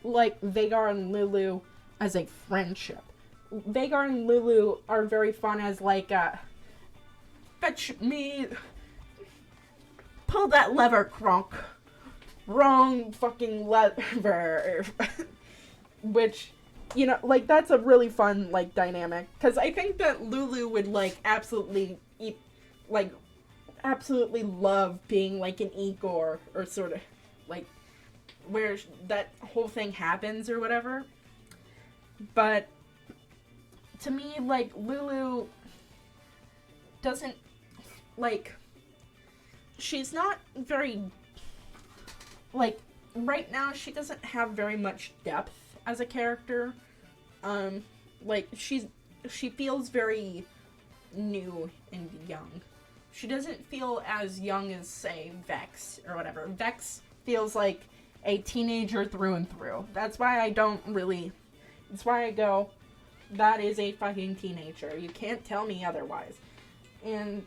like Vagar and Lulu as a friendship. Vagar and Lulu are very fun as, like, fetch me, pull that lever, Kronk. Wrong fucking lever. Which, you know, like, that's a really fun, like, dynamic. Because I think that Lulu would, like, absolutely love being, like, an Igor, or sort of, like, where that whole thing happens or whatever. But to me, like, Lulu doesn't, like, she's not very, like, right now she doesn't have very much depth as a character. Like, she feels very new and young. She doesn't feel as young as, say, Vex or whatever. Vex feels like a teenager through and through. That's why I go, that is a fucking teenager. You can't tell me otherwise. And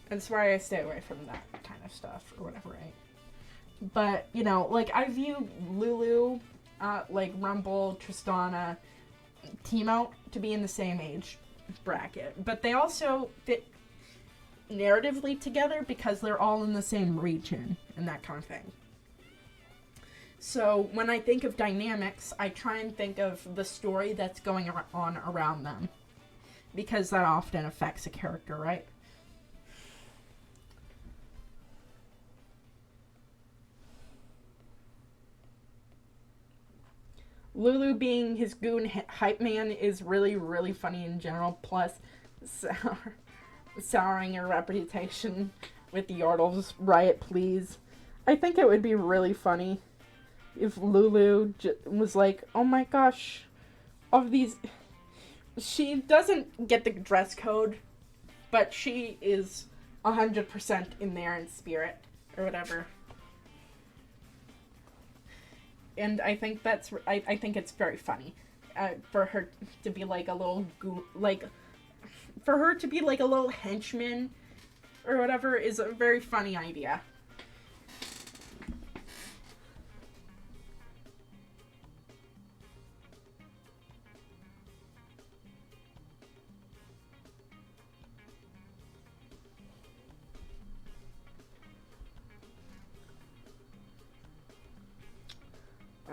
that's why I stay away from that kind of stuff or whatever, right? But, you know, like, I view Lulu, like, Rumble, Tristana, Teemo to be in the same age bracket. But they also fit narratively together because they're all in the same region and that kind of thing. So when I think of dynamics, I try and think of the story that's going on around them, because that often affects a character, right? Lulu being his goon hype man is really, really funny in general, plus souring her reputation with the Yordles. Riot, please. I think it would be really funny if Lulu was like, oh my gosh, of these... She doesn't get the dress code, but she is 100% in there in spirit, or whatever. And I think I think it's very funny for her to be like a little for her to be like a little henchman or whatever is a very funny idea.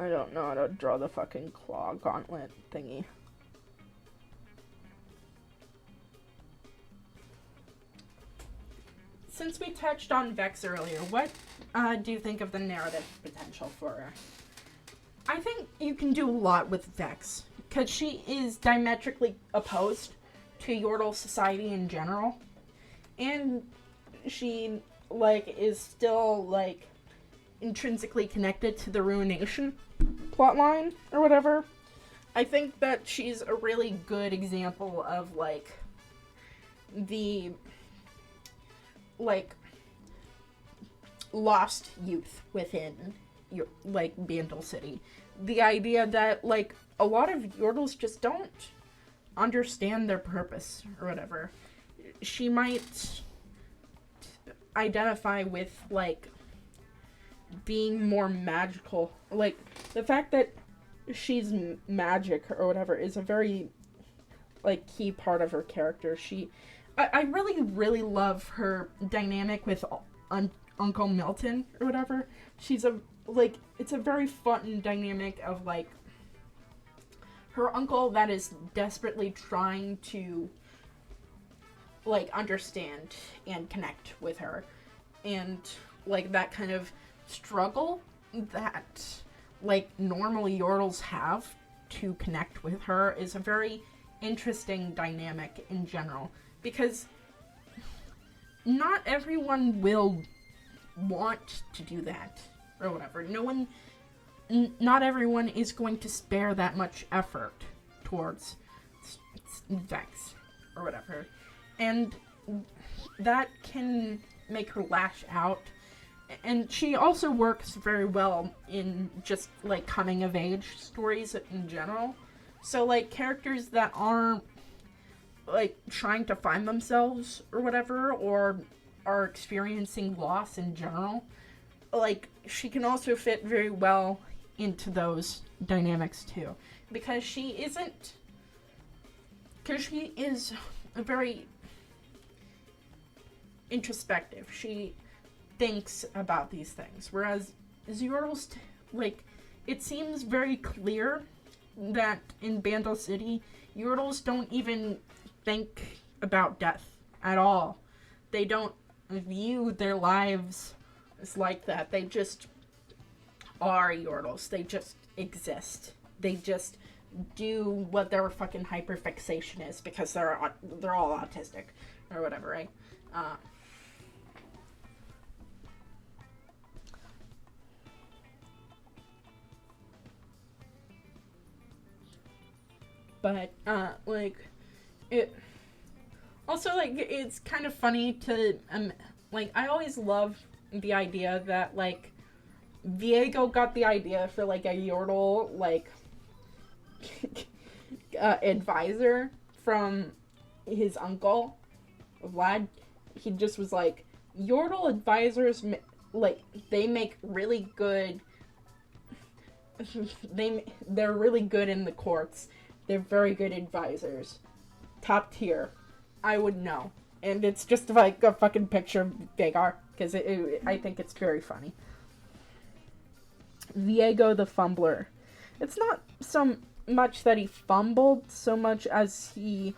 I don't know how to draw the fucking claw gauntlet thingy. Since we touched on Vex earlier, what do you think of the narrative potential for her? I think you can do a lot with Vex, because she is diametrically opposed to Yordle society in general, and she, like, is still, like, intrinsically connected to the Ruination plotline, or whatever. I think that she's a really good example of, like, the, like, lost youth within, like, Bandle City. The idea that, like, a lot of Yordles just don't understand their purpose, or whatever. She might identify with, like, being more magical. Like, the fact that she's magic or whatever is a very, like, key part of her character. I really, really love her dynamic with Uncle Milton or whatever. She's it's a very fun dynamic of, like, her uncle that is desperately trying to, like, understand and connect with her. And, like, that kind of struggle that, like, normally Yordles have to connect with her is a very interesting dynamic in general, because not everyone will want to do that or whatever. Not everyone is going to spare that much effort towards Vex or whatever, and that can make her lash out. And she also works very well in just, like, coming of age stories in general. So, like, characters that aren't, like, trying to find themselves or whatever, or are experiencing loss in general, like, she can also fit very well into those dynamics too. Because she is very introspective. She thinks about these things, whereas Yordles, like, it seems very clear that in Bandle City, Yordles don't even think about death at all. They don't view their lives as like that. They just are Yordles. They just exist. They just do what their fucking hyperfixation is, because they're all autistic or whatever, right? But, like, it... Also, like, it's kind of funny to, like, I always love the idea that, like, Viego got the idea for, like, a Yordle, like, advisor from his uncle, Vlad. He just was like, Yordle advisors like, they make really good, they're really good in the courts. They're very good advisors. Top tier. I would know. And it's just like a fucking picture of Vagar, because I think it's very funny. Viego the Fumbler. It's not so much that he fumbled, so much as he,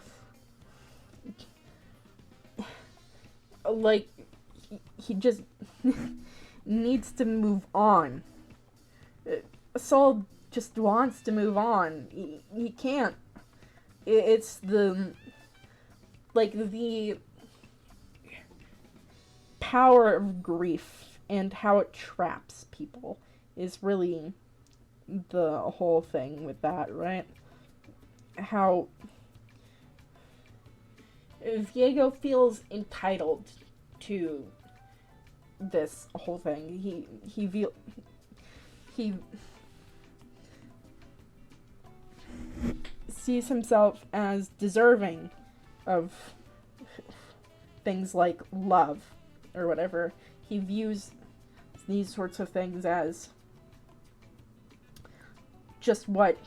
like, he just needs to move on. Saul just wants to move on. He can't. It's the, like, the power of grief and how it traps people is really the whole thing with that, right? How Viego feels entitled to this whole thing. He sees himself as deserving of things like love or whatever. He views these sorts of things as just what's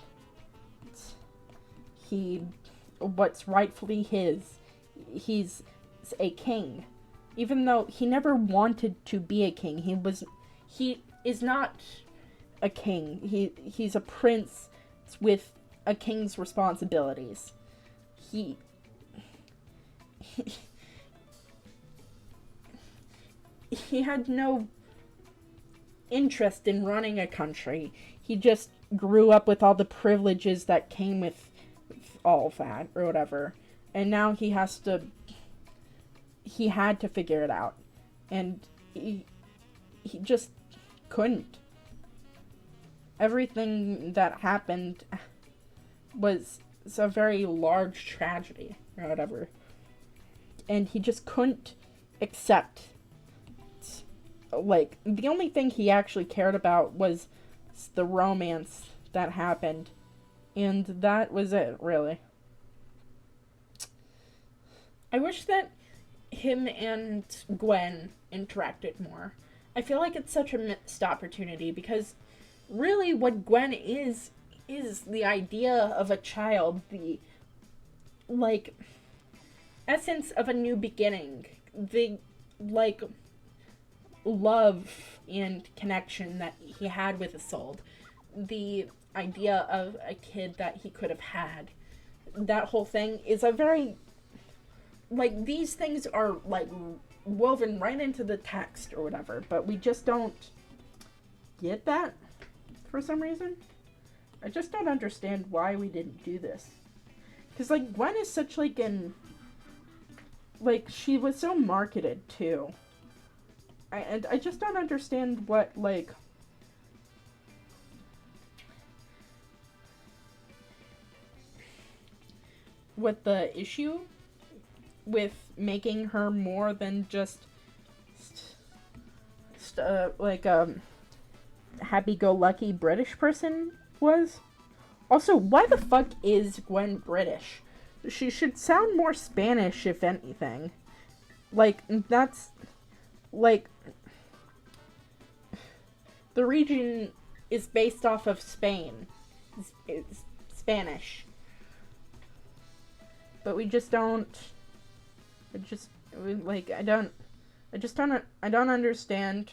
rightfully his. He's a king, even though he never wanted to be a king. He is not a king. He's a prince with a king's responsibilities. He had no interest in running a country. He just grew up with all the privileges that came with all of that, or whatever. And now he had to figure it out. And he just couldn't. Everything that happened was a very large tragedy, or whatever. And he just couldn't accept. Like, the only thing he actually cared about was the romance that happened. And that was it, really. I wish that him and Gwen interacted more. I feel like it's such a missed opportunity, because really what Gwen is the idea of a child, the, like, essence of a new beginning, the, like, love and connection that he had with Isolde, the idea of a kid that he could have had. That whole thing is a very, like, these things are, like, woven right into the text or whatever, but we just don't get that for some reason. I just don't understand why we didn't do this. Because, like, Gwen is such, like, like, she was so marketed, too. And I just don't understand what, like, what the issue with making her more than just like happy-go-lucky British person was. Also, why the fuck is Gwen British? She should sound more Spanish, if anything. Like, that's, like, the region is based off of Spain. It's Spanish. But we just don't, I don't understand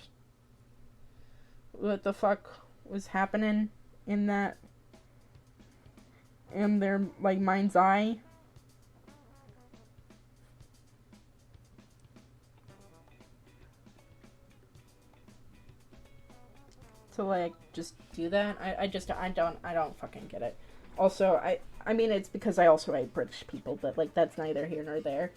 what the fuck was happening in that, in their, like, mind's eye. To, like, just do that. I don't fucking get it. Also, I mean, it's because I also hate British people, but, like, that's neither here nor there.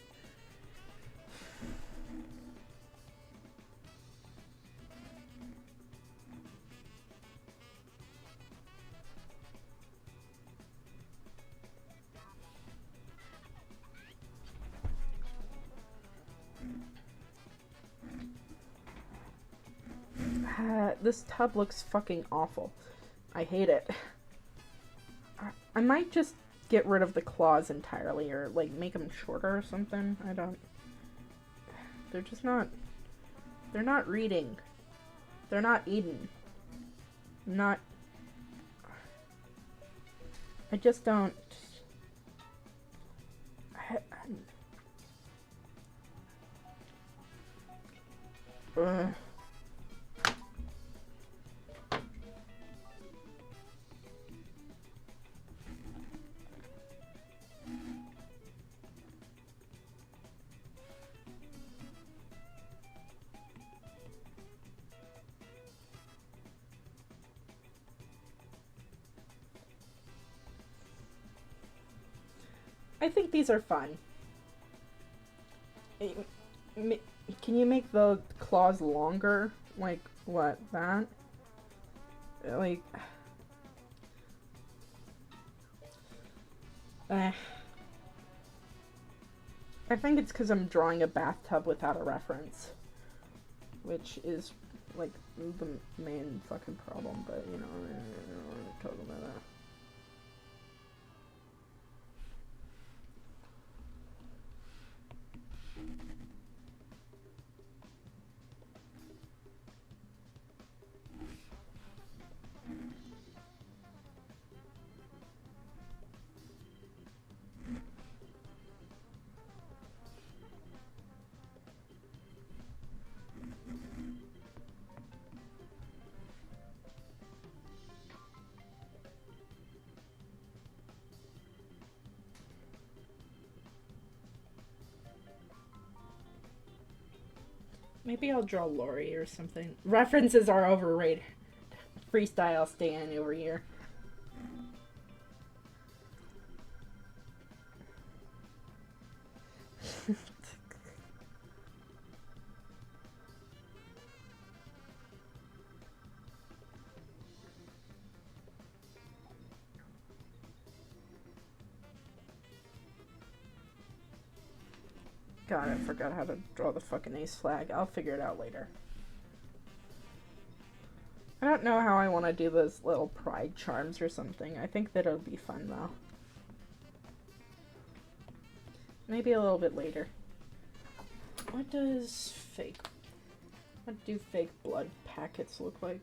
This tub looks fucking awful. I hate it. I might just get rid of the claws entirely, or, like, make them shorter or something. They're just not, they're not reading They're not eaten. Not. I just don't. Ugh. I think these are fun. Can you make the claws longer? Like, what, that? Like... I think it's because I'm drawing a bathtub without a reference. Which is, like, the main fucking problem, but, you know, I don't want to talk about that. Maybe I'll draw Lori or something. References are overrated. Freestyle Stan over here. God, I forgot how to draw the fucking ace flag. I'll figure it out later. I don't know how I want to do those little pride charms or something. I think that it'll be fun though. Maybe a little bit later. What do fake blood packets look like?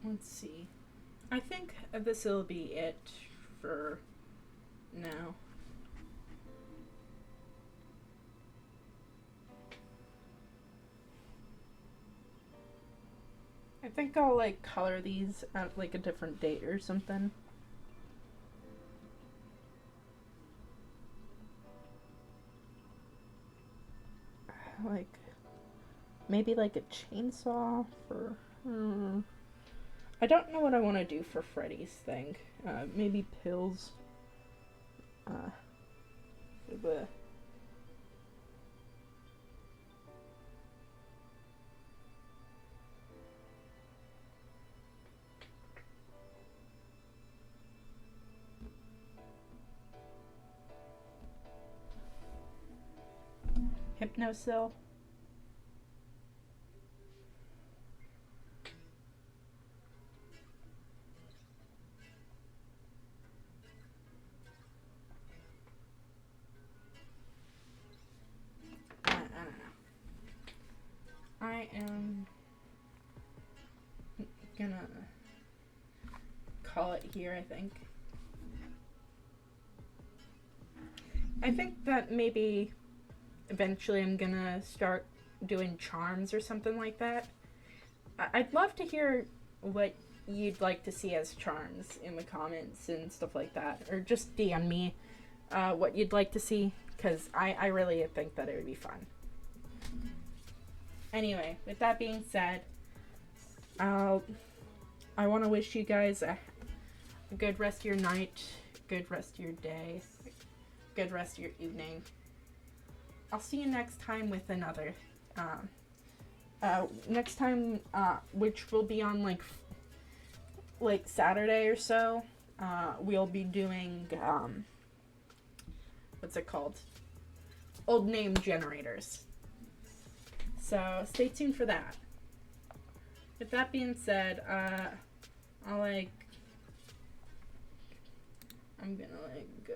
Let's see. I think this will be it for now. I think I'll like color these at like a different date or something. Like maybe like a chainsaw for I don't know what I want to do for Freddy's thing. Maybe pills. For the Hypnosil. I don't know. I am gonna call it here, I think. I think that maybe eventually I'm gonna start doing charms or something like that. I'd love to hear what you'd like to see as charms in the comments and stuff like that. Or just DM me what you'd like to see, because I really think that it would be fun. Anyway, with that being said, I want to wish you guys a good rest of your night, good rest of your day, good rest of your evening. I'll see you next time with another. Next time, which will be on like Saturday or so, we'll be doing, what's it called? Old name generators. So stay tuned for that. With that being said, I'm gonna go.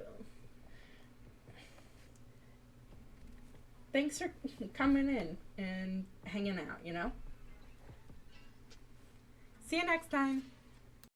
Thanks for coming in and hanging out, you know? See you next time.